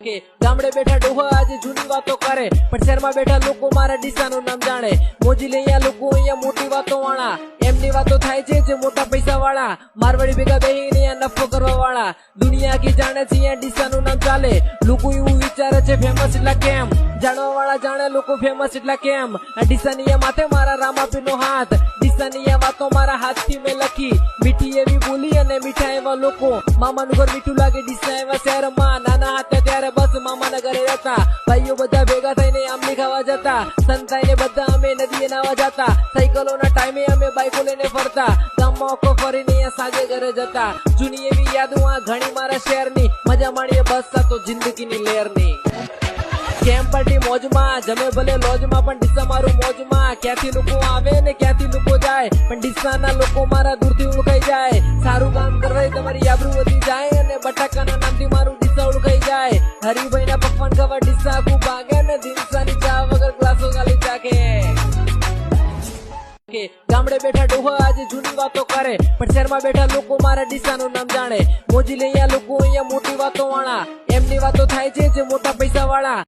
ગામડે બેઠા ડોહા આજે જૂની વાતો કરે, પણ શહેરમાં બેઠા લોકો મારા ડીસાનું નામ જાણે. મોજી લઈ લોકો અહીંયા મોટી વાતો વાળા, એમની વાતો થાય છે જે મોટા પૈસા વાળા, મારવાડી ભેગા બેહીને અહીંયા નફો કરવા વાળા. દુનિયા આખી જાણે છે અહીંયા ડીસાનું નામ ચાલે. લોકો એવું વિચારે છે ફેમસ એટલા કેમ, જાણવા વાળા જાણે લોકો ફેમસ એટલા કેમ. ડીસાની માથે મારા રામાપીરનો હાથ, ડીસાની વાતો મારા હાથથી મેં લખી. મીઠી એવી બોલી અને મીઠા એવા લોકો, મામાનું ઘર મીઠું લાગે ડીસા એવા શહેરમાં. નાના હતા ત્યારે બસ મામાના ઘરે રહેતા, ભાઈઓ બધા ભેગા થઈને આંબલી ખાવા જતા, સંતાઈને બધા અમે નદીએ નાવા જતા, સાયકલોના ટાઈમે અમે બાઈકો લઈને ફરતા, ગામમાં ઓકો ફરીને અહીંયા સાંજે ઘરે જતા. જૂની એવી યાદો આ ઘણી મારા શહેરની, મજા માણીએ બસ આ તો જિંદગીની લહેરની. કેમ પાર્ટી મોજમાં, જમે ભલે લોજમાં, પણ ડીસા મારું મોજમાં. ક્યાંથી લોકો આવે ને ક્યાંથી લોકો જાય, પણ ડીસાના લોકો મારા દૂરથી ઓળખાઈ જાય. સારું કામ કરવાય તમારી આબરૂ વધી જાય, અને બટાકાના નામથી મારું ડીસા ઓળખાઈ જાય. હરિભાઈના પકવાન ખાવા ડીસા આખું ભાગે, ને ડીસાની ચા વગર ગ્લાસો ગાલી ચાખે. ગામડે બેઠા ડોહા આજે જૂની વાતો કરે, પણ શહેરમાં બેઠા લોકો મારા ડીસાનું નામ જાણે. મોજી લઈ લોકો અહીંયા મોટી વાતો વાળા, એમની વાતો થાય છે જે મોટા પૈસા વાળા.